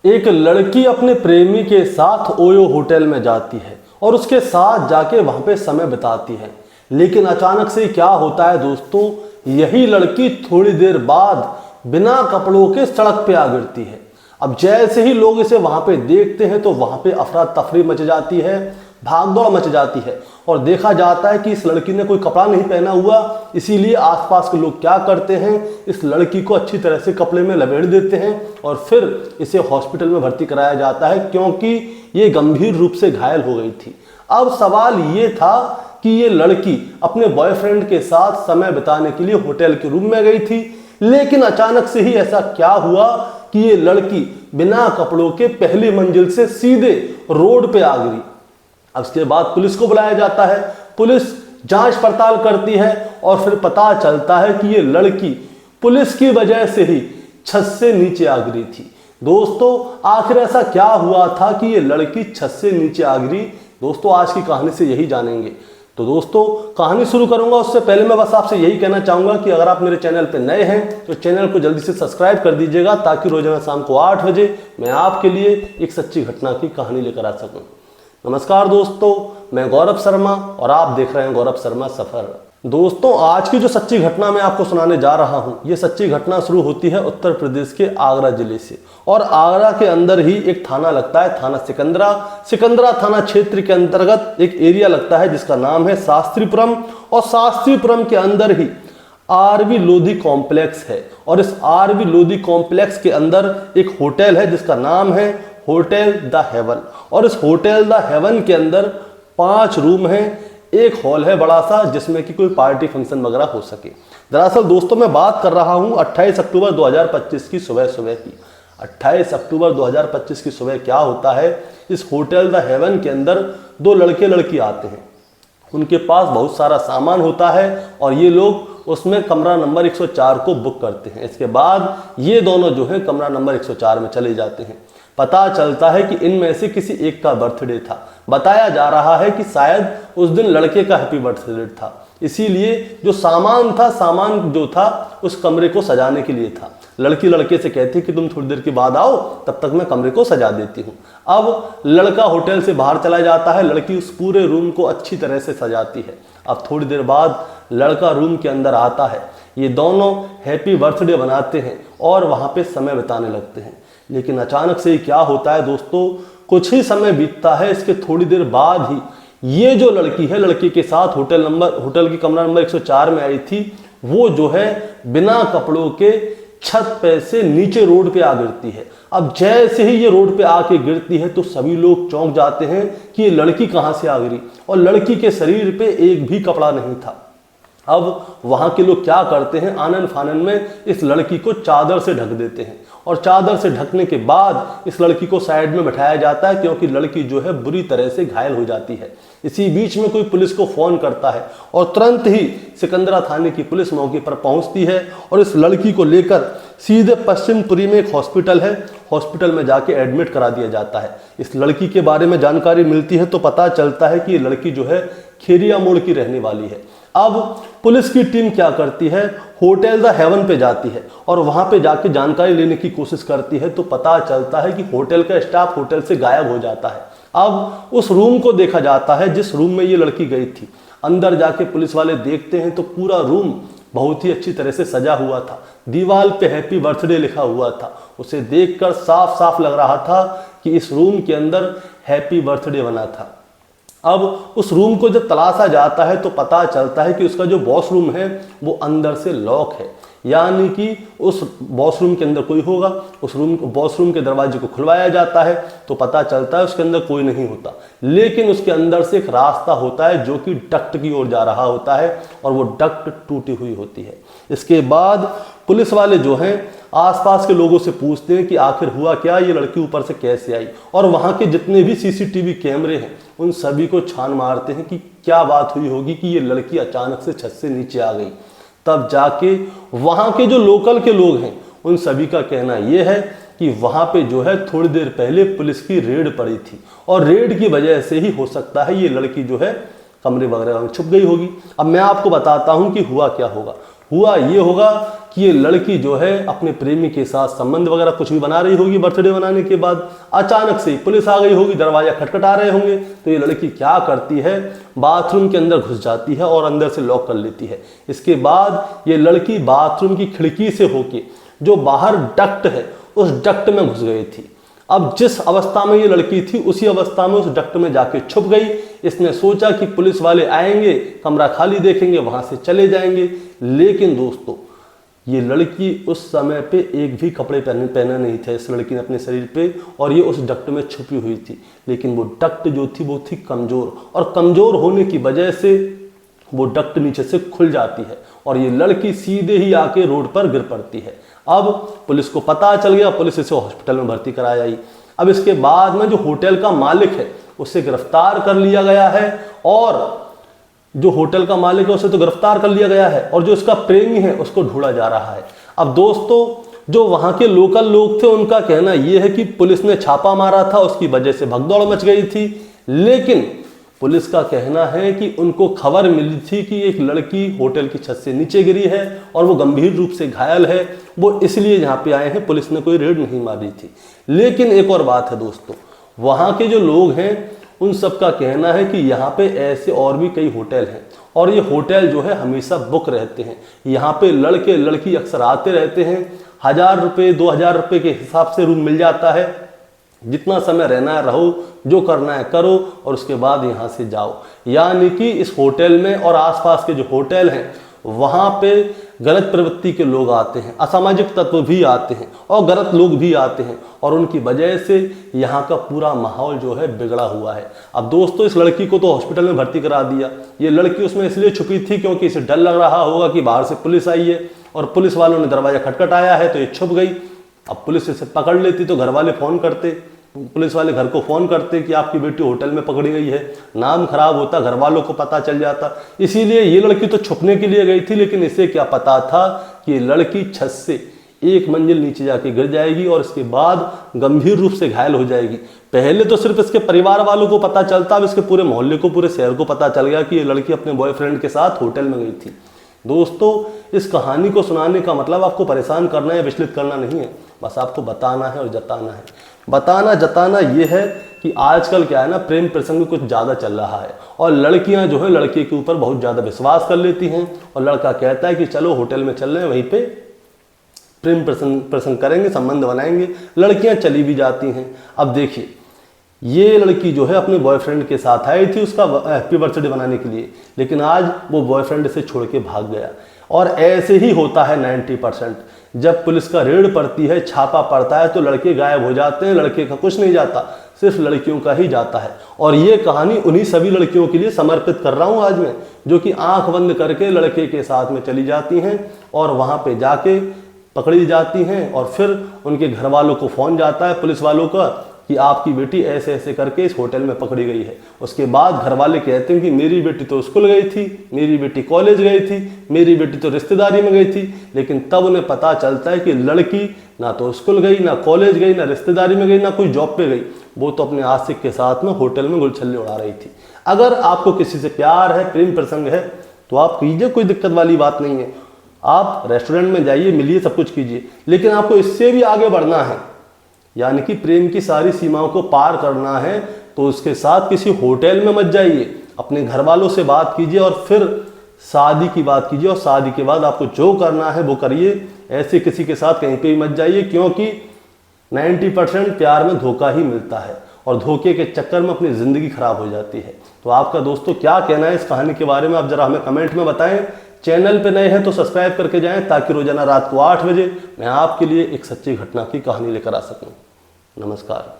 एक लड़की अपने प्रेमी के साथ ओयो होटल में जाती है और उसके साथ जाके वहां पे समय बिताती है। लेकिन अचानक से क्या होता है दोस्तों, यही लड़की थोड़ी देर बाद बिना कपड़ों के सड़क पे आ गिरती है। अब जैसे ही लोग इसे वहां पे देखते हैं तो वहां पे अफरा तफरी मच जाती है, भागदौड़ मच जाती है और देखा जाता है कि इस लड़की ने कोई कपड़ा नहीं पहना हुआ। इसीलिए आसपास के लोग क्या करते हैं, इस लड़की को अच्छी तरह से कपड़े में लपेट देते हैं और फिर इसे हॉस्पिटल में भर्ती कराया जाता है, क्योंकि ये गंभीर रूप से घायल हो गई थी। अब सवाल ये था कि ये लड़की अपने बॉयफ्रेंड के साथ समय बिताने के लिए होटल के रूम में गई थी, लेकिन अचानक से ही ऐसा क्या हुआ कि ये लड़की बिना कपड़ों के पहली मंजिल से सीधे रोड पे आ गिरी। अब इसके बाद पुलिस को बुलाया जाता है, पुलिस जांच पड़ताल करती है और फिर पता चलता है कि ये लड़की पुलिस की वजह से ही छत से नीचे आ गिरी थी। दोस्तों आखिर ऐसा क्या हुआ था कि ये लड़की छत से नीचे आ गिरी? दोस्तों आज की कहानी से यही जानेंगे। तो दोस्तों कहानी शुरू करूंगा उससे पहले मैं बस आपसे यही कहना चाहूंगा कि अगर आप मेरे चैनल पर नए हैं तो चैनल को जल्दी से सब्सक्राइब कर दीजिएगा, ताकि रोजाना शाम को 8 बजे मैं आपके लिए एक सच्ची घटना की कहानी लेकर आ सकूं। नमस्कार दोस्तों, मैं गौरव शर्मा और आप देख रहे हैं गौरव शर्मा सफर। दोस्तों आज की जो सच्ची घटना मैं आपको सुनाने जा रहा हूं, ये सच्ची घटना शुरू होती है उत्तर प्रदेश के आगरा जिले से और आगरा के अंदर ही एक थाना लगता है, थाना सिकंदरा थाना क्षेत्र के अंतर्गत एक एरिया लगता है जिसका नाम है शास्त्रीपुरम। और शास्त्रीपुरम के अंदर ही आरवी लोधी कॉम्प्लेक्स है और इस आरवी लोधी कॉम्प्लेक्स के अंदर एक होटल है जिसका नाम है होटल द हेवन। और इस होटल द हेवन के अंदर 5 रूम हैं, एक हॉल है बड़ा सा जिसमें कि कोई पार्टी फंक्शन वगैरह हो सके। दरअसल दोस्तों मैं बात कर रहा हूं 28 अक्टूबर 2025 की सुबह की। 28 अक्टूबर 2025 की सुबह क्या होता है, इस होटल द हेवन के अंदर 2 लड़के लड़की आते हैं। उनके पास बहुत सारा सामान होता है और ये लोग उसमें कमरा नंबर 104 को बुक करते हैं। इसके बाद ये दोनों जो है कमरा नंबर 104 में चले जाते हैं। पता चलता है कि इनमें से किसी एक का बर्थडे था। बताया जा रहा है कि शायद उस दिन लड़के का हैप्पी बर्थडे था, इसीलिए जो सामान जो था उस कमरे को सजाने के लिए था। लड़की लड़के से कहती कि तुम थोड़ी देर के बाद आओ, तब तक मैं कमरे को सजा देती हूँ। अब लड़का होटल से बाहर चला जाता है, लड़की उस पूरे रूम को अच्छी तरह से सजाती है। अब थोड़ी देर बाद लड़का रूम के अंदर आता है, ये दोनों हैप्पी बर्थडे बनाते हैं और वहाँ पे समय बिताने लगते हैं। लेकिन अचानक से क्या होता है दोस्तों, कुछ ही समय बीतता है, इसके थोड़ी देर बाद ही ये जो लड़की है, लड़की के साथ होटल की कमरा नंबर 104 में आई थी, वो जो है बिना कपड़ों के छत पे से नीचे रोड पे आ गिरती है। अब जैसे ही ये रोड पे आके गिरती है तो सभी लोग चौंक जाते हैं कि ये लड़की कहाँ से आ गिरी, और लड़की के शरीर पे एक भी कपड़ा नहीं था। अब वहां के लोग क्या करते हैं, आनन फानन में इस लड़की को चादर से ढक देते हैं और चादर से ढकने के बाद इस लड़की को साइड में बैठाया जाता है, क्योंकि लड़की जो है बुरी तरह से घायल हो जाती है। इसी बीच में कोई पुलिस को फोन करता है और तुरंत ही सिकंदरा थाने की पुलिस मौके पर पहुंचती है और इस लड़की को लेकर सीधे पश्चिमपुरी में एक हॉस्पिटल है, हॉस्पिटल में जाके एडमिट करा दिया जाता है। इस लड़की के बारे में जानकारी मिलती है तो पता चलता है कि ये लड़की जो है खेरिया मोड़ की रहने वाली है। अब पुलिस की टीम क्या करती है, होटल द हेवन पे जाती है और वहां पे जाके जानकारी लेने की कोशिश करती है तो पता चलता है कि होटल का स्टाफ होटल से गायब हो जाता है। अब उस रूम को देखा जाता है जिस रूम में ये लड़की गई थी। अंदर जाके पुलिस वाले देखते हैं तो पूरा रूम बहुत ही अच्छी तरह से सजा हुआ था, दीवार पे हैप्पी बर्थडे लिखा हुआ था। उसे देखकर साफ साफ लग रहा था कि इस रूम के अंदर हैप्पी बर्थडे बना था। अब उस रूम को जब तलाशा जाता है तो पता चलता है कि उसका जो वॉशरूम है वो अंदर से लॉक है, यानी कि उस वॉशरूम के अंदर कोई होगा। उस वॉशरूम के दरवाजे को खुलवाया जाता है तो पता चलता है उसके अंदर कोई नहीं होता, लेकिन उसके अंदर से एक रास्ता होता है जो कि डक्ट की ओर जा रहा होता है और वो डक्ट टूटी हुई होती है। इसके बाद पुलिस वाले जो हैं आसपास के लोगों से पूछते हैं कि आखिर हुआ क्या, ये लड़की ऊपर से कैसे आई, और वहाँ के जितने भी सीसीटीवी कैमरे हैं उन सभी को छान मारते हैं कि क्या बात हुई होगी कि ये लड़की अचानक से छत से नीचे आ गई। तब जाके वहाँ के जो लोकल के लोग हैं उन सभी का कहना ये है कि वहाँ पे जो है थोड़ी देर पहले पुलिस की रेड पड़ी थी और रेड की वजह से ही हो सकता है ये लड़की जो है कमरे वगैरह में छुप गई होगी। अब मैं आपको बताता हूँ कि हुआ क्या होगा। हुआ ये होगा कि ये लड़की जो है अपने प्रेमी के साथ संबंध वगैरह कुछ भी बना रही होगी बर्थडे मनाने के बाद, अचानक से पुलिस आ गई होगी, दरवाजा खटखटा रहे होंगे, तो ये लड़की क्या करती है, बाथरूम के अंदर घुस जाती है और अंदर से लॉक कर लेती है। इसके बाद ये लड़की बाथरूम की खिड़की से होके जो बाहर डक्ट है उस डक्ट में घुस गई थी। अब जिस अवस्था में ये लड़की थी उसी अवस्था में उस डक्ट में जाके छुप गई। इसने सोचा कि पुलिस वाले आएंगे, कमरा खाली देखेंगे, वहां से चले जाएंगे। लेकिन दोस्तों ये लड़की उस समय पे एक भी कपड़े पहने नहीं थे इस लड़की ने अपने शरीर पे, और ये उस डक्ट में छुपी हुई थी। लेकिन वो डक्ट जो थी वो थी कमजोर, और कमजोर होने की वजह से वो डक्ट नीचे से खुल जाती है और ये लड़की सीधे ही आके रोड पर गिर पड़ती है। अब पुलिस को पता चल गया, पुलिस इसे हॉस्पिटल में भर्ती कराई आई। अब इसके बाद में जो होटल का मालिक है उसे गिरफ्तार कर लिया गया है, और जो होटल का मालिक है उसे तो गिरफ्तार कर लिया गया है, और जो इसका प्रेमी है उसको ढूंढा जा रहा है। अब दोस्तों जो वहां के लोकल लोग थे उनका कहना यह है कि पुलिस ने छापा मारा था, उसकी वजह से भगदौड़ मच गई थी। लेकिन पुलिस का कहना है कि उनको खबर मिली थी कि एक लड़की होटल की छत से नीचे गिरी है और वो गंभीर रूप से घायल है, वो इसलिए यहाँ पे आए हैं, पुलिस ने कोई रेड नहीं मारी थी। लेकिन एक और बात है दोस्तों, वहाँ के जो लोग हैं उन सब का कहना है कि यहाँ पे ऐसे और भी कई होटल हैं, और ये होटल जो है हमेशा बुक रहते हैं। यहाँ पे लड़के लड़की अक्सर आते रहते हैं, 1000 रुपये 2000 रुपये के हिसाब से रूम मिल जाता है। जितना समय रहना है रहो, जो करना है करो, और उसके बाद यहाँ से जाओ। यानी कि इस होटल में और आसपास के जो होटल हैं वहाँ पे गलत प्रवृत्ति के लोग आते हैं, असामाजिक तत्व भी आते हैं और गलत लोग भी आते हैं, और उनकी वजह से यहाँ का पूरा माहौल जो है बिगड़ा हुआ है। अब दोस्तों इस लड़की को तो हॉस्पिटल में भर्ती करा दिया। ये लड़की उसमें इसलिए छुपी थी क्योंकि इसे डर लग रहा होगा कि बाहर से पुलिस आई है और पुलिस वालों ने दरवाजा खटखटाया है, तो ये छुप गई। अब पुलिस इसे पकड़ लेती तो घर वाले फ़ोन करते, पुलिस वाले घर को फ़ोन करते कि आपकी बेटी होटल में पकड़ी गई है, नाम खराब होता, घर वालों को पता चल जाता। इसीलिए ये लड़की तो छुपने के लिए गई थी, लेकिन इसे क्या पता था कि ये लड़की छत से 1 मंजिल नीचे जाके गिर जाएगी और इसके बाद गंभीर रूप से घायल हो जाएगी। पहले तो सिर्फ इसके परिवार वालों को पता चलता, अब इसके पूरे मोहल्ले को, पूरे शहर को पता चल गया कि ये लड़की अपने बॉयफ्रेंड के साथ होटल में गई थी। दोस्तों इस कहानी को सुनाने का मतलब आपको परेशान करना या विचलित करना नहीं है, बस आपको बताना है और जताना है। बताना जताना ये है कि आजकल क्या है ना, प्रेम प्रसंग कुछ ज़्यादा चल रहा है, और लड़कियां जो है लड़के के ऊपर बहुत ज़्यादा विश्वास कर लेती हैं, और लड़का कहता है कि चलो होटल में चल रहे हैं, वहीं पे प्रेम प्रसंग करेंगे, संबंध बनाएंगे। लड़कियां चली भी जाती हैं। अब देखिए ये लड़की जो है अपने बॉयफ्रेंड के साथ आई थी उसका हैप्पी बर्थडे बनाने के लिए, लेकिन आज वो बॉयफ्रेंड से छोड़ के भाग गया। और ऐसे ही होता है 90%। जब पुलिस का रेड पड़ती है, छापा पड़ता है, तो लड़के गायब हो जाते हैं, लड़के का कुछ नहीं जाता, सिर्फ लड़कियों का ही जाता है। और ये कहानी उन्हीं सभी लड़कियों के लिए समर्पित कर रहा हूँ आज मैं, जो कि आंख बंद करके लड़के के साथ में चली जाती हैं और वहाँ पे जाके पकड़ी जाती हैं, और फिर उनके घर वालों को फ़ोन जाता है पुलिस वालों का कि आपकी बेटी ऐसे ऐसे करके इस होटल में पकड़ी गई है। उसके बाद घर वाले कहते हैं कि मेरी बेटी तो स्कूल गई थी, मेरी बेटी कॉलेज गई थी, मेरी बेटी तो रिश्तेदारी में गई थी। लेकिन तब उन्हें पता चलता है कि लड़की ना तो स्कूल गई, ना कॉलेज गई, ना रिश्तेदारी में गई, ना कोई जॉब पे गई, वो तो अपने आशिक के साथ में होटल में गुलछल्ले उड़ा रही थी। अगर आपको किसी से प्यार है, प्रेम प्रसंग है, तो आप कीजिए, कोई दिक्कत वाली बात नहीं है। आप रेस्टोरेंट में जाइए, मिलिए, सब कुछ कीजिए, लेकिन आपको इससे भी आगे बढ़ना है, यानी कि प्रेम की सारी सीमाओं को पार करना है, तो उसके साथ किसी होटल में मत जाइए, अपने घर वालों से बात कीजिए और फिर शादी की बात कीजिए, और शादी के बाद आपको जो करना है वो करिए। ऐसे किसी के साथ कहीं पे भी मत जाइए, क्योंकि 90% प्यार में धोखा ही मिलता है, और धोखे के चक्कर में अपनी ज़िंदगी खराब हो जाती है। तो आपका दोस्तों क्या कहना है इस कहानी के बारे में, आप ज़रा हमें कमेंट में बताएं। चैनल पे नए हैं तो सब्सक्राइब करके जाएं, ताकि रोजाना रात को 8 बजे मैं आपके लिए एक सच्ची घटना की कहानी लेकर आ सकूं। नमस्कार।